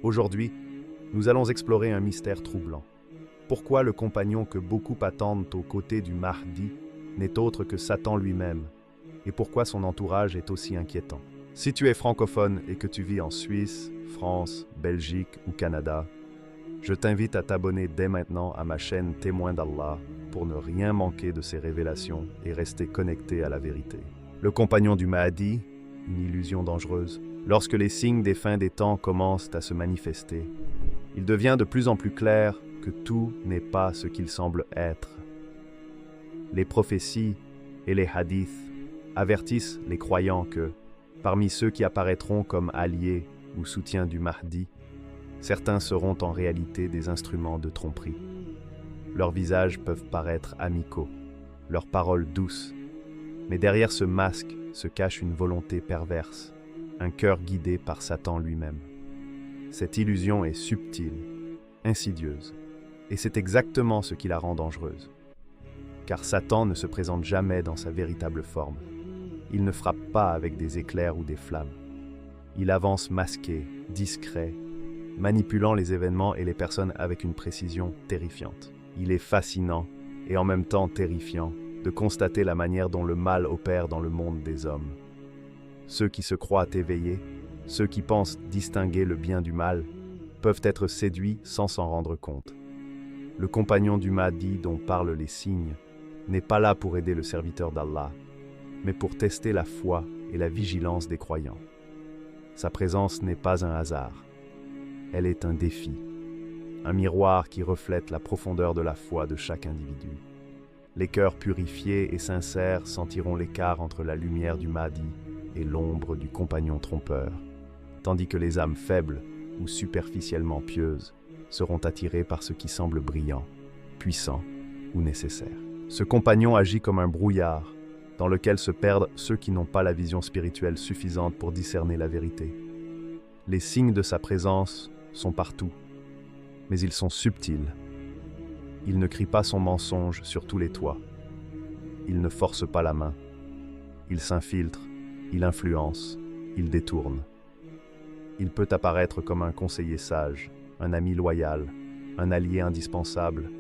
Aujourd'hui, nous allons explorer un mystère troublant. Pourquoi le compagnon que beaucoup attendent aux côtés du Mahdi n'est autre que Satan lui-même, et pourquoi son entourage est aussi inquiétant. Si tu es francophone et que tu vis en Suisse, France, Belgique ou Canada, je t'invite à t'abonner dès maintenant à ma chaîne Témoin d'Allah pour ne rien manquer de ces révélations et rester connecté à la vérité. Le compagnon du Mahdi, une illusion dangereuse. Lorsque les signes des fins des temps commencent à se manifester, il devient de plus en plus clair que tout n'est pas ce qu'il semble être. Les prophéties et les hadiths avertissent les croyants que, parmi ceux qui apparaîtront comme alliés ou soutiens du Mahdi, certains seront en réalité des instruments de tromperie. Leurs visages peuvent paraître amicaux, leurs paroles douces, mais derrière ce masque se cache une volonté perverse, un cœur guidé par Satan lui-même. Cette illusion est subtile, insidieuse, et c'est exactement ce qui la rend dangereuse. Car Satan ne se présente jamais dans sa véritable forme. Il ne frappe pas avec des éclairs ou des flammes. Il avance masqué, discret, manipulant les événements et les personnes avec une précision terrifiante. Il est fascinant et en même temps terrifiant de constater la manière dont le mal opère dans le monde des hommes. Ceux qui se croient éveillés, ceux qui pensent distinguer le bien du mal, peuvent être séduits sans s'en rendre compte. Le compagnon du Mahdi dont parlent les signes n'est pas là pour aider le serviteur d'Allah, mais pour tester la foi et la vigilance des croyants. Sa présence n'est pas un hasard. Elle est un défi, un miroir qui reflète la profondeur de la foi de chaque individu. Les cœurs purifiés et sincères sentiront l'écart entre la lumière du Mahdi et l'ombre du compagnon trompeur, tandis que les âmes faibles ou superficiellement pieuses seront attirées par ce qui semble brillant, puissant ou nécessaire. Ce compagnon agit comme un brouillard, dans lequel se perdent ceux qui n'ont pas la vision spirituelle suffisante pour discerner la vérité. Les signes de sa présence sont partout, mais ils sont subtils. Il ne crie pas son mensonge sur tous les toits. Il ne force pas la main. Il s'infiltre, il influence, il détourne. Il peut apparaître comme un conseiller sage, un ami loyal, un allié indispensable,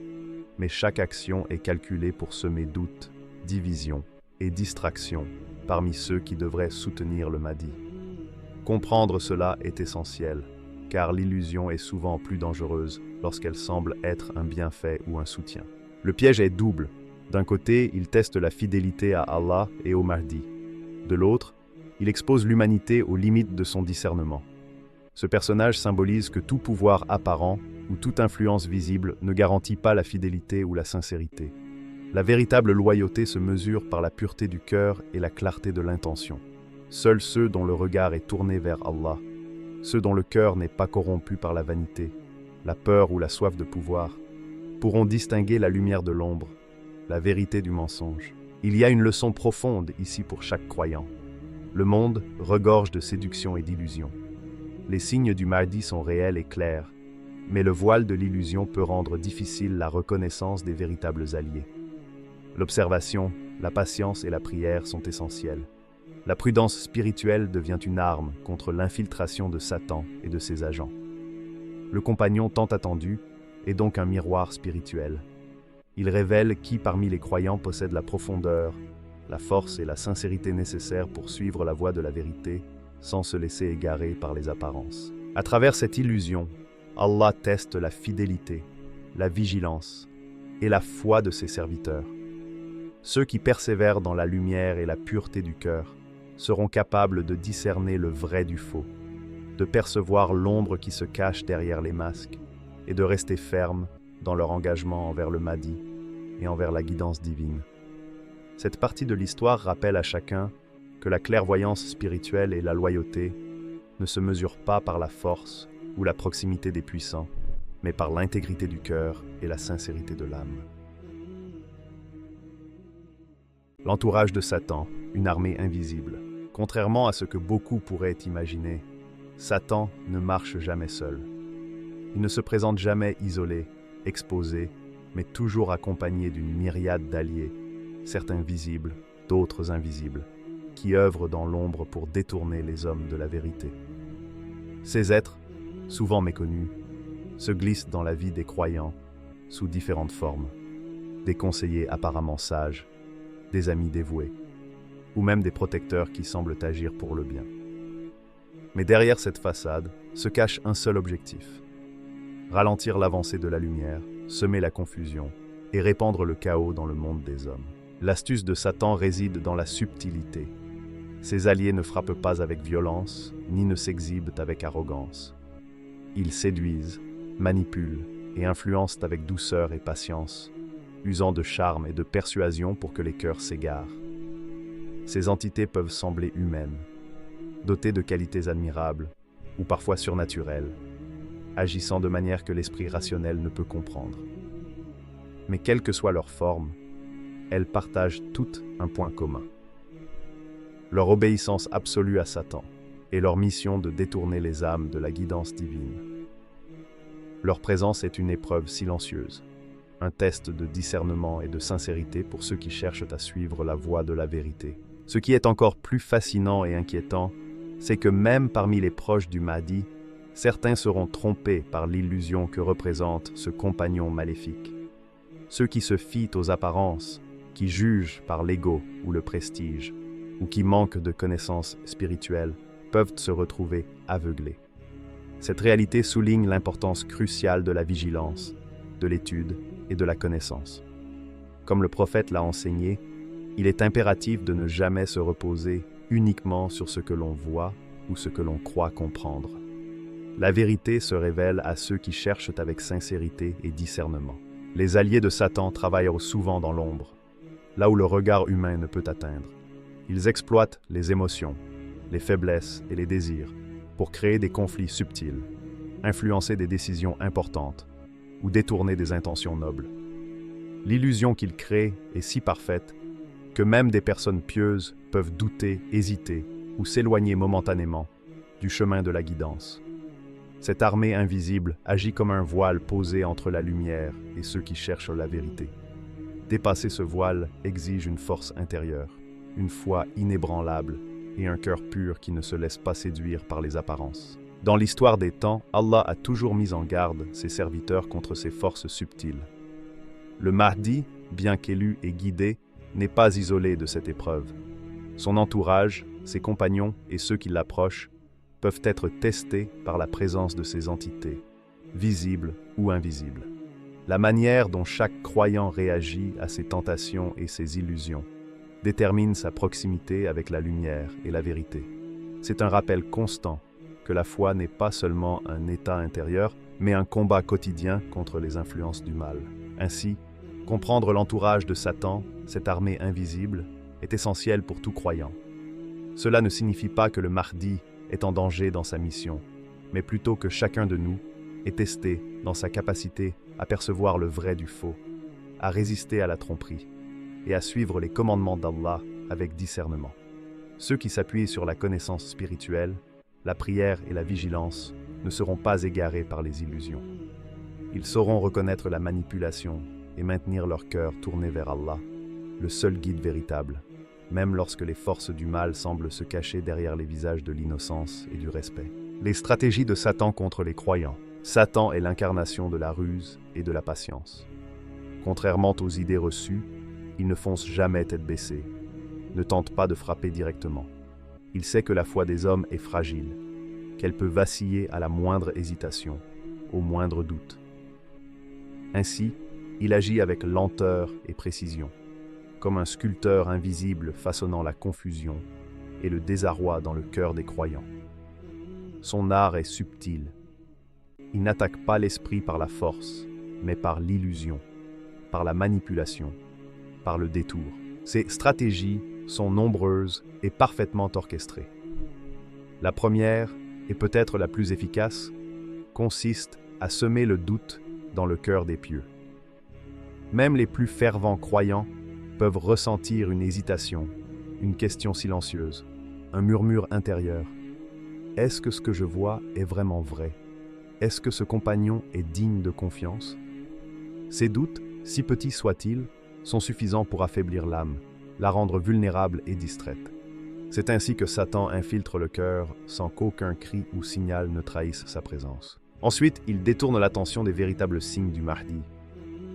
mais chaque action est calculée pour semer doute, division et distraction parmi ceux qui devraient soutenir le Mahdi. Comprendre cela est essentiel, car l'illusion est souvent plus dangereuse lorsqu'elle semble être un bienfait ou un soutien. Le piège est double. D'un côté, il teste la fidélité à Allah et au Mahdi. De l'autre, il expose l'humanité aux limites de son discernement. Ce personnage symbolise que tout pouvoir apparent ou toute influence visible ne garantit pas la fidélité ou la sincérité. La véritable loyauté se mesure par la pureté du cœur et la clarté de l'intention. Seuls ceux dont le regard est tourné vers Allah, ceux dont le cœur n'est pas corrompu par la vanité, la peur ou la soif de pouvoir, pourront distinguer la lumière de l'ombre, la vérité du mensonge. Il y a une leçon profonde ici pour chaque croyant. Le monde regorge de séduction et d'illusions. Les signes du Mahdi sont réels et clairs, mais le voile de l'illusion peut rendre difficile la reconnaissance des véritables alliés. L'observation, la patience et la prière sont essentielles. La prudence spirituelle devient une arme contre l'infiltration de Satan et de ses agents. Le compagnon tant attendu est donc un miroir spirituel. Il révèle qui parmi les croyants possède la profondeur, la force et la sincérité nécessaires pour suivre la voie de la vérité sans se laisser égarer par les apparences. À travers cette illusion, Allah teste la fidélité, la vigilance et la foi de ses serviteurs. Ceux qui persévèrent dans la lumière et la pureté du cœur seront capables de discerner le vrai du faux, de percevoir l'ombre qui se cache derrière les masques et de rester fermes dans leur engagement envers le Mahdi et envers la guidance divine. Cette partie de l'histoire rappelle à chacun que la clairvoyance spirituelle et la loyauté ne se mesurent pas par la force ou la proximité des puissants, mais par l'intégrité du cœur et la sincérité de l'âme. L'entourage de Satan, une armée invisible. Contrairement à ce que beaucoup pourraient imaginer, Satan ne marche jamais seul. Il ne se présente jamais isolé, exposé, mais toujours accompagné d'une myriade d'alliés, certains visibles, d'autres invisibles, qui œuvrent dans l'ombre pour détourner les hommes de la vérité. Ces êtres, souvent méconnus, se glissent dans la vie des croyants sous différentes formes. Des conseillers apparemment sages, des amis dévoués, ou même des protecteurs qui semblent agir pour le bien. Mais derrière cette façade se cache un seul objectif: ralentir l'avancée de la lumière, semer la confusion et répandre le chaos dans le monde des hommes. L'astuce de Satan réside dans la subtilité. Ses alliés ne frappent pas avec violence, ni ne s'exhibent avec arrogance. Ils séduisent, manipulent et influencent avec douceur et patience, usant de charme et de persuasion pour que les cœurs s'égarent. Ces entités peuvent sembler humaines, dotées de qualités admirables ou parfois surnaturelles, agissant de manière que l'esprit rationnel ne peut comprendre. Mais quelle que soit leur forme, elles partagent toutes un point commun: leur obéissance absolue à Satan et leur mission de détourner les âmes de la guidance divine. Leur présence est une épreuve silencieuse, un test de discernement et de sincérité pour ceux qui cherchent à suivre la voie de la vérité. Ce qui est encore plus fascinant et inquiétant, c'est que même parmi les proches du Mahdi, certains seront trompés par l'illusion que représente ce compagnon maléfique. Ceux qui se fient aux apparences, qui jugent par l'ego ou le prestige, ou qui manquent de connaissances spirituelles, peuvent se retrouver aveuglés. Cette réalité souligne l'importance cruciale de la vigilance, de l'étude et de la connaissance. Comme le prophète l'a enseigné, il est impératif de ne jamais se reposer uniquement sur ce que l'on voit ou ce que l'on croit comprendre. La vérité se révèle à ceux qui cherchent avec sincérité et discernement. Les alliés de Satan travaillent souvent dans l'ombre, là où le regard humain ne peut atteindre. Ils exploitent les émotions, les faiblesses et les désirs pour créer des conflits subtils, influencer des décisions importantes ou détourner des intentions nobles. L'illusion qu'ils créent est si parfaite que même des personnes pieuses peuvent douter, hésiter ou s'éloigner momentanément du chemin de la guidance. Cette armée invisible agit comme un voile posé entre la lumière et ceux qui cherchent la vérité. Dépasser ce voile exige une force intérieure, une foi inébranlable et un cœur pur qui ne se laisse pas séduire par les apparences. Dans l'histoire des temps, Allah a toujours mis en garde ses serviteurs contre ces forces subtiles. Le Mahdi, bien qu'élu et guidé, n'est pas isolé de cette épreuve. Son entourage, ses compagnons et ceux qui l'approchent peuvent être testés par la présence de ces entités, visibles ou invisibles. La manière dont chaque croyant réagit à ses tentations et ses illusions détermine sa proximité avec la lumière et la vérité. C'est un rappel constant que la foi n'est pas seulement un état intérieur, mais un combat quotidien contre les influences du mal. Ainsi, comprendre l'entourage de Satan, cette armée invisible, est essentiel pour tout croyant. Cela ne signifie pas que le Mahdi est en danger dans sa mission, mais plutôt que chacun de nous est testé dans sa capacité à percevoir le vrai du faux, à résister à la tromperie et à suivre les commandements d'Allah avec discernement. Ceux qui s'appuient sur la connaissance spirituelle, la prière et la vigilance ne seront pas égarés par les illusions. Ils sauront reconnaître la manipulation et maintenir leur cœur tourné vers Allah, le seul guide véritable, même lorsque les forces du mal semblent se cacher derrière les visages de l'innocence et du respect. Les stratégies de Satan contre les croyants. Satan est l'incarnation de la ruse et de la patience. Contrairement aux idées reçues, il ne fonce jamais tête baissée, ne tente pas de frapper directement. Il sait que la foi des hommes est fragile, qu'elle peut vaciller à la moindre hésitation, au moindre doute. Ainsi, il agit avec lenteur et précision, comme un sculpteur invisible façonnant la confusion et le désarroi dans le cœur des croyants. Son art est subtil. Il n'attaque pas l'esprit par la force, mais par l'illusion, par la manipulation, par le détour. Ses stratégies sont nombreuses et parfaitement orchestrées. La première, et peut-être la plus efficace, consiste à semer le doute dans le cœur des pieux. Même les plus fervents croyants peuvent ressentir une hésitation, une question silencieuse, un murmure intérieur. Est-ce que ce que je vois est vraiment vrai? Est-ce que ce compagnon est digne de confiance? Ces doutes, si petits soient-ils, sont suffisants pour affaiblir l'âme, la rendre vulnérable et distraite. C'est ainsi que Satan infiltre le cœur sans qu'aucun cri ou signal ne trahisse sa présence. Ensuite, il détourne l'attention des véritables signes du Mahdi.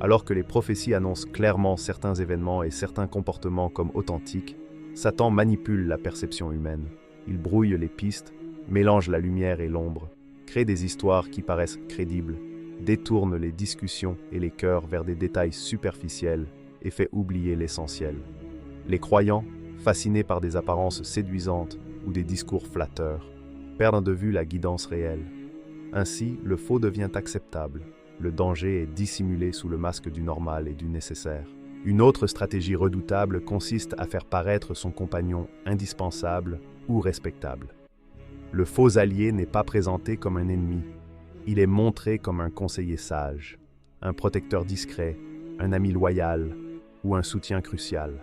Alors que les prophéties annoncent clairement certains événements et certains comportements comme authentiques, Satan manipule la perception humaine. Il brouille les pistes, mélange la lumière et l'ombre, crée des histoires qui paraissent crédibles, détourne les discussions et les cœurs vers des détails superficiels et fait oublier l'essentiel. Les croyants, fascinés par des apparences séduisantes ou des discours flatteurs, perdent de vue la guidance réelle. Ainsi, le faux devient acceptable. Le danger est dissimulé sous le masque du normal et du nécessaire. Une autre stratégie redoutable consiste à faire paraître son compagnon indispensable ou respectable. Le faux allié n'est pas présenté comme un ennemi. Il est montré comme un conseiller sage, un protecteur discret, un ami loyal ou un soutien crucial.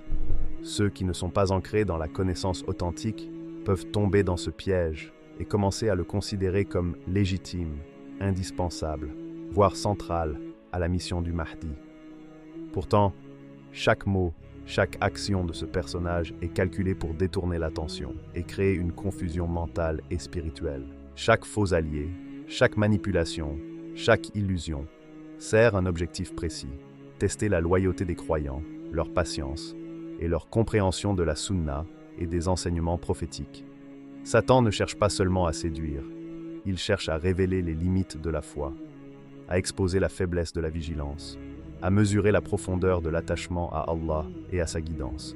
Ceux qui ne sont pas ancrés dans la connaissance authentique peuvent tomber dans ce piège et commencer à le considérer comme légitime, indispensable, voire central à la mission du Mahdi. Pourtant, chaque mot, chaque action de ce personnage est calculée pour détourner l'attention et créer une confusion mentale et spirituelle. Chaque faux allié, chaque manipulation, chaque illusion sert un objectif précis: tester la loyauté des croyants, leur patience et leur compréhension de la sunna et des enseignements prophétiques. Satan ne cherche pas seulement à séduire, il cherche à révéler les limites de la foi, à exposer la faiblesse de la vigilance, à mesurer la profondeur de l'attachement à Allah et à sa guidance.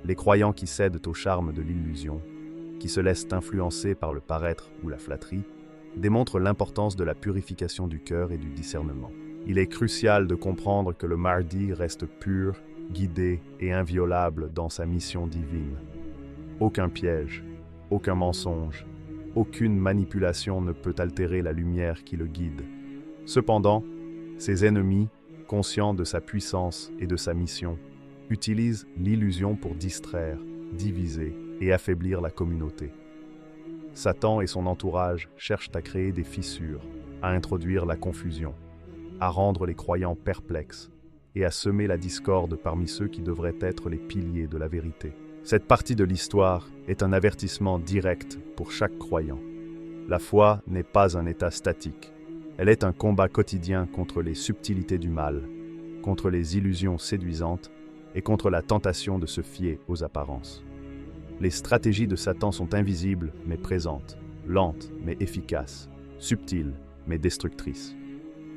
Les croyants qui cèdent au charme de l'illusion, qui se laissent influencer par le paraître ou la flatterie, démontrent l'importance de la purification du cœur et du discernement. Il est crucial de comprendre que le Mahdi reste pur, guidé et inviolable dans sa mission divine. Aucun piège, aucun mensonge, aucune manipulation ne peut altérer la lumière qui le guide. Cependant, ses ennemis, conscients de sa puissance et de sa mission, utilisent l'illusion pour distraire, diviser et affaiblir la communauté. Satan et son entourage cherchent à créer des fissures, à introduire la confusion, à rendre les croyants perplexes et à semer la discorde parmi ceux qui devraient être les piliers de la vérité. Cette partie de l'histoire est un avertissement direct pour chaque croyant. La foi n'est pas un état statique. Elle est un combat quotidien contre les subtilités du mal, contre les illusions séduisantes et contre la tentation de se fier aux apparences. Les stratégies de Satan sont invisibles mais présentes, lentes mais efficaces, subtiles mais destructrices.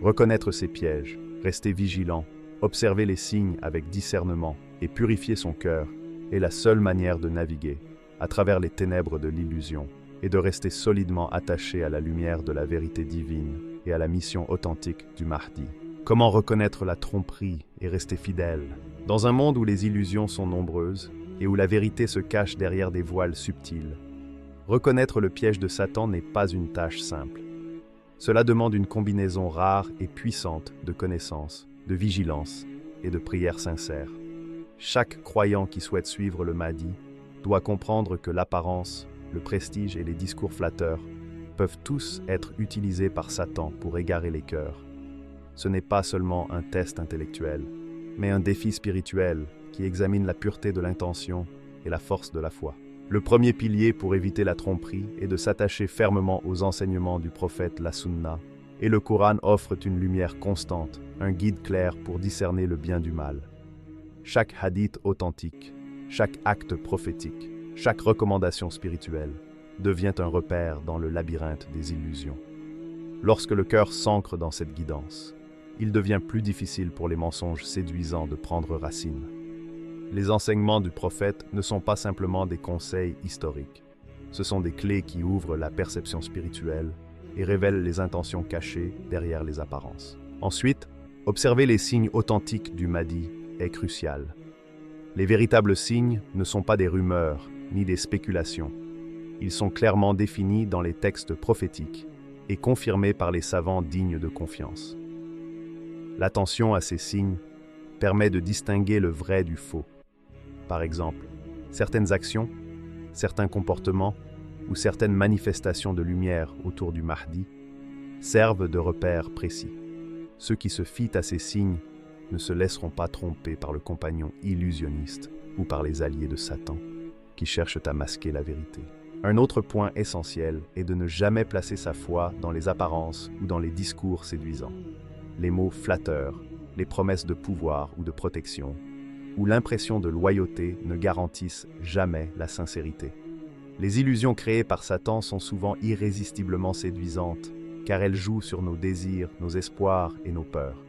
Reconnaître ses pièges, rester vigilant, observer les signes avec discernement et purifier son cœur est la seule manière de naviguer à travers les ténèbres de l'illusion et de rester solidement attaché à la lumière de la vérité divine et à la mission authentique du Mahdi. Comment reconnaître la tromperie et rester fidèle? Dans un monde où les illusions sont nombreuses et où la vérité se cache derrière des voiles subtils, reconnaître le piège de Satan n'est pas une tâche simple. Cela demande une combinaison rare et puissante de connaissances, de vigilance et de prières sincères. Chaque croyant qui souhaite suivre le Mahdi doit comprendre que l'apparence, le prestige et les discours flatteurs peuvent tous être utilisés par Satan pour égarer les cœurs. Ce n'est pas seulement un test intellectuel, mais un défi spirituel qui examine la pureté de l'intention et la force de la foi. Le premier pilier pour éviter la tromperie est de s'attacher fermement aux enseignements du prophète, la Sunna, et le Coran offre une lumière constante, un guide clair pour discerner le bien du mal. Chaque hadith authentique, chaque acte prophétique, chaque recommandation spirituelle devient un repère dans le labyrinthe des illusions. Lorsque le cœur s'ancre dans cette guidance, il devient plus difficile pour les mensonges séduisants de prendre racine. Les enseignements du prophète ne sont pas simplement des conseils historiques. Ce sont des clés qui ouvrent la perception spirituelle et révèlent les intentions cachées derrière les apparences. Ensuite, observer les signes authentiques du Mahdi est crucial. Les véritables signes ne sont pas des rumeurs ni des spéculations. Ils sont clairement définis dans les textes prophétiques et confirmés par les savants dignes de confiance. L'attention à ces signes permet de distinguer le vrai du faux. Par exemple, certaines actions, certains comportements ou certaines manifestations de lumière autour du Mahdi servent de repères précis. Ceux qui se fient à ces signes ne se laisseront pas tromper par le compagnon illusionniste ou par les alliés de Satan. qui cherchent à masquer la vérité. Un autre point essentiel est de ne jamais placer sa foi dans les apparences ou dans les discours séduisants. Les mots flatteurs, les promesses de pouvoir ou de protection, ou l'impression de loyauté ne garantissent jamais la sincérité. Les illusions créées par Satan sont souvent irrésistiblement séduisantes, car elles jouent sur nos désirs, nos espoirs et nos peurs.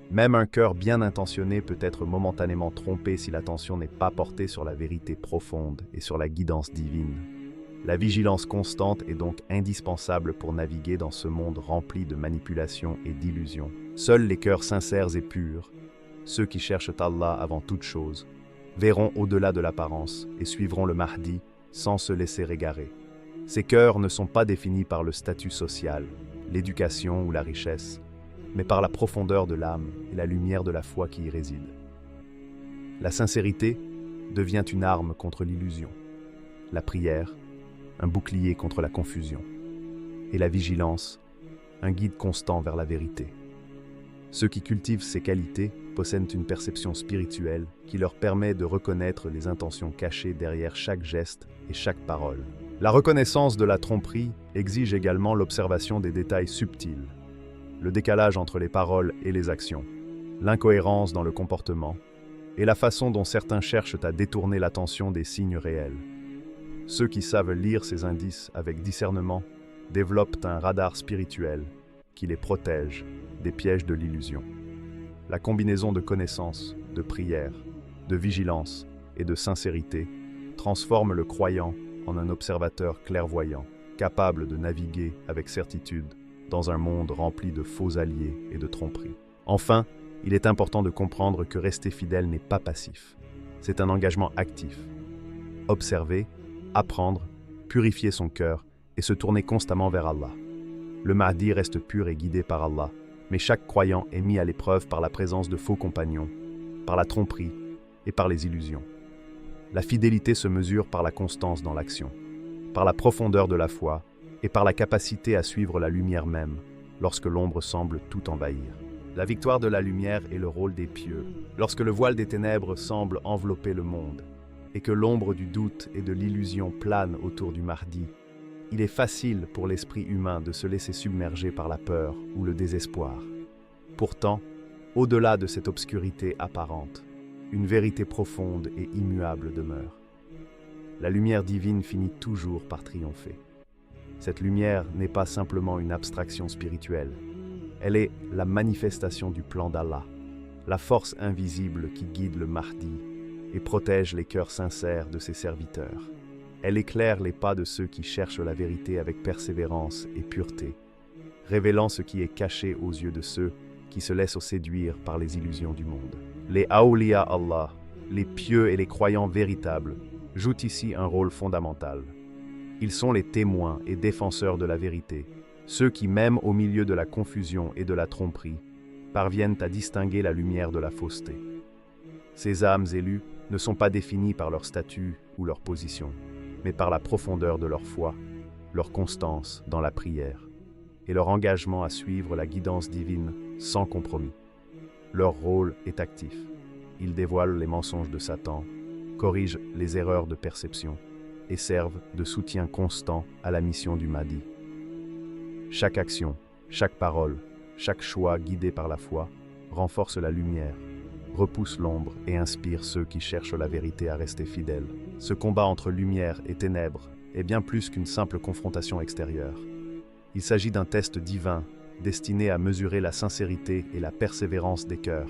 Même un cœur bien intentionné peut être momentanément trompé si l'attention n'est pas portée sur la vérité profonde et sur la guidance divine. La vigilance constante est donc indispensable pour naviguer dans ce monde rempli de manipulations et d'illusions. Seuls les cœurs sincères et purs, ceux qui cherchent Allah avant toute chose, verront au-delà de l'apparence et suivront le Mahdi sans se laisser égarer. Ces cœurs ne sont pas définis par le statut social, l'éducation ou la richesse, mais par la profondeur de l'âme et la lumière de la foi qui y réside. La sincérité devient une arme contre l'illusion, la prière, un bouclier contre la confusion, et la vigilance, un guide constant vers la vérité. Ceux qui cultivent ces qualités possèdent une perception spirituelle qui leur permet de reconnaître les intentions cachées derrière chaque geste et chaque parole. La reconnaissance de la tromperie exige également l'observation des détails subtils, le décalage entre les paroles et les actions, l'incohérence dans le comportement et la façon dont certains cherchent à détourner l'attention des signes réels. Ceux qui savent lire ces indices avec discernement développent un radar spirituel qui les protège des pièges de l'illusion. La combinaison de connaissances, de prière, de vigilance et de sincérité transforme le croyant en un observateur clairvoyant, capable de naviguer avec certitude dans un monde rempli de faux alliés et de tromperies. Enfin, il est important de comprendre que rester fidèle n'est pas passif. C'est un engagement actif. Observer, apprendre, purifier son cœur et se tourner constamment vers Allah. Le Mahdi reste pur et guidé par Allah, mais chaque croyant est mis à l'épreuve par la présence de faux compagnons, par la tromperie et par les illusions. La fidélité se mesure par la constance dans l'action, par la profondeur de la foi et par la capacité à suivre la lumière même, lorsque l'ombre semble tout envahir. La victoire de la lumière est le rôle des pieux, lorsque le voile des ténèbres semble envelopper le monde, et que l'ombre du doute et de l'illusion plane autour du Mahdi. Il est facile pour l'esprit humain de se laisser submerger par la peur ou le désespoir. Pourtant, au-delà de cette obscurité apparente, une vérité profonde et immuable demeure. La lumière divine finit toujours par triompher. Cette lumière n'est pas simplement une abstraction spirituelle. Elle est la manifestation du plan d'Allah, la force invisible qui guide le Mahdi et protège les cœurs sincères de ses serviteurs. Elle éclaire les pas de ceux qui cherchent la vérité avec persévérance et pureté, révélant ce qui est caché aux yeux de ceux qui se laissent séduire par les illusions du monde. Les Awliya Allah, les pieux et les croyants véritables, jouent ici un rôle fondamental. Ils sont les témoins et défenseurs de la vérité, ceux qui, même au milieu de la confusion et de la tromperie, parviennent à distinguer la lumière de la fausseté. Ces âmes élues ne sont pas définies par leur statut ou leur position, mais par la profondeur de leur foi, leur constance dans la prière et leur engagement à suivre la guidance divine sans compromis. Leur rôle est actif. Ils dévoilent les mensonges de Satan, corrigent les erreurs de perception et servent de soutien constant à la mission du Mahdi. Chaque action, chaque parole, chaque choix guidé par la foi renforce la lumière, repousse l'ombre et inspire ceux qui cherchent la vérité à rester fidèles. Ce combat entre lumière et ténèbres est bien plus qu'une simple confrontation extérieure. Il s'agit d'un test divin destiné à mesurer la sincérité et la persévérance des cœurs.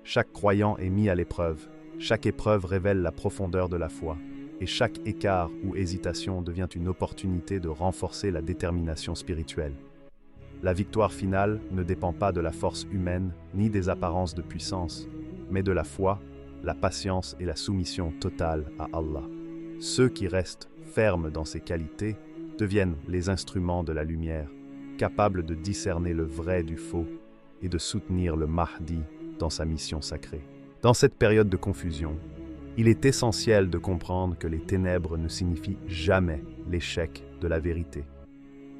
Chaque croyant est mis à l'épreuve, chaque épreuve révèle la profondeur de la foi, et chaque écart ou hésitation devient une opportunité de renforcer la détermination spirituelle. La victoire finale ne dépend pas de la force humaine ni des apparences de puissance, mais de la foi, la patience et la soumission totale à Allah. Ceux qui restent fermes dans ces qualités deviennent les instruments de la lumière, capables de discerner le vrai du faux et de soutenir le Mahdi dans sa mission sacrée. Dans cette période de confusion, il est essentiel de comprendre que les ténèbres ne signifient jamais l'échec de la vérité.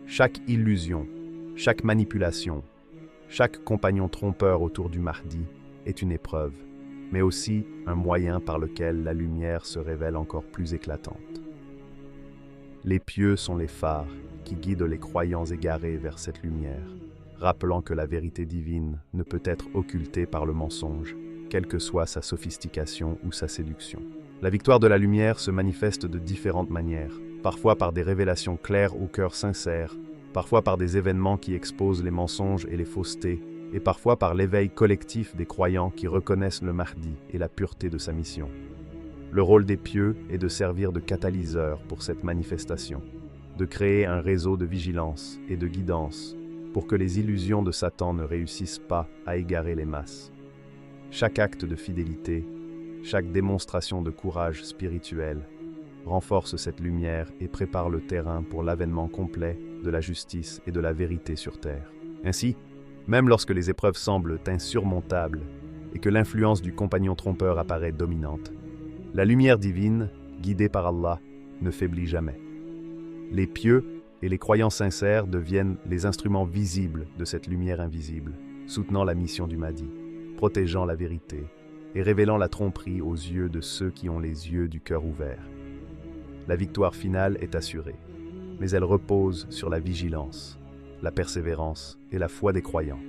Chaque illusion, chaque manipulation, chaque compagnon trompeur autour du Mahdi est une épreuve, mais aussi un moyen par lequel la lumière se révèle encore plus éclatante. Les pieux sont les phares qui guident les croyants égarés vers cette lumière, rappelant que la vérité divine ne peut être occultée par le mensonge, quelle que soit sa sophistication ou sa séduction. La victoire de la lumière se manifeste de différentes manières, parfois par des révélations claires au cœur sincère, parfois par des événements qui exposent les mensonges et les faussetés, et parfois par l'éveil collectif des croyants qui reconnaissent le Mahdi et la pureté de sa mission. Le rôle des pieux est de servir de catalyseur pour cette manifestation, de créer un réseau de vigilance et de guidance pour que les illusions de Satan ne réussissent pas à égarer les masses. Chaque acte de fidélité, chaque démonstration de courage spirituel renforce cette lumière et prépare le terrain pour l'avènement complet de la justice et de la vérité sur terre. Ainsi, même lorsque les épreuves semblent insurmontables et que l'influence du compagnon trompeur apparaît dominante, la lumière divine, guidée par Allah, ne faiblit jamais. Les pieux et les croyants sincères deviennent les instruments visibles de cette lumière invisible, soutenant la mission du Mahdi, protégeant la vérité et révélant la tromperie aux yeux de ceux qui ont les yeux du cœur ouverts. La victoire finale est assurée, mais elle repose sur la vigilance, la persévérance et la foi des croyants,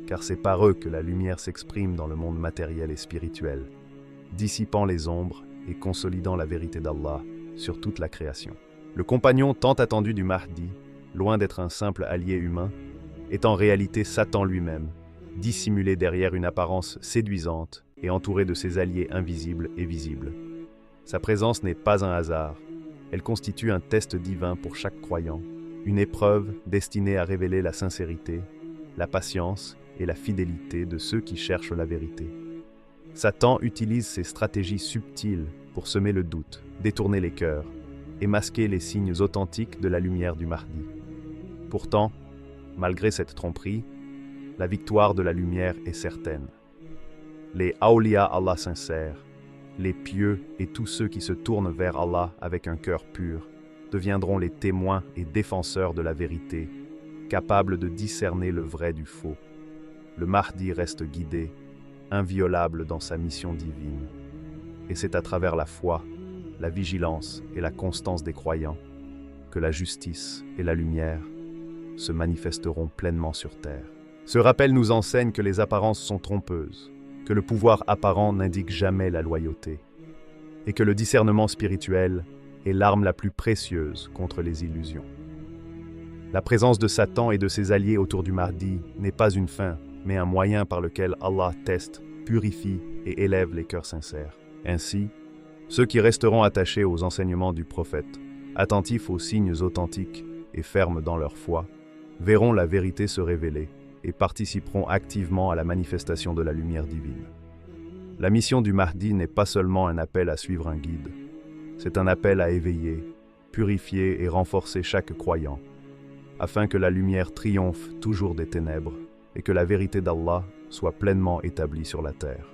car c'est par eux que la lumière s'exprime dans le monde matériel et spirituel, dissipant les ombres et consolidant la vérité d'Allah sur toute la création. Le compagnon tant attendu du Mahdi, loin d'être un simple allié humain, est en réalité Satan lui-même, dissimulé derrière une apparence séduisante et entouré de ses alliés invisibles et visibles. Sa présence n'est pas un hasard, elle constitue un test divin pour chaque croyant, une épreuve destinée à révéler la sincérité, la patience et la fidélité de ceux qui cherchent la vérité. Satan utilise ces stratégies subtiles pour semer le doute, détourner les cœurs et masquer les signes authentiques de la lumière du Mahdi. Pourtant, malgré cette tromperie, la victoire de la lumière est certaine. Les awliya Allah sincères, les pieux et tous ceux qui se tournent vers Allah avec un cœur pur deviendront les témoins et défenseurs de la vérité, capables de discerner le vrai du faux. Le Mahdi reste guidé, inviolable dans sa mission divine. Et c'est à travers la foi, la vigilance et la constance des croyants que la justice et la lumière se manifesteront pleinement sur terre. Ce rappel nous enseigne que les apparences sont trompeuses, que le pouvoir apparent n'indique jamais la loyauté, et que le discernement spirituel est l'arme la plus précieuse contre les illusions. La présence de Satan et de ses alliés autour du Mahdi n'est pas une fin, mais un moyen par lequel Allah teste, purifie et élève les cœurs sincères. Ainsi, ceux qui resteront attachés aux enseignements du prophète, attentifs aux signes authentiques et fermes dans leur foi, verront la vérité se révéler et participeront activement à la manifestation de la lumière divine. La mission du Mahdi n'est pas seulement un appel à suivre un guide, c'est un appel à éveiller, purifier et renforcer chaque croyant, afin que la lumière triomphe toujours des ténèbres et que la vérité d'Allah soit pleinement établie sur la terre.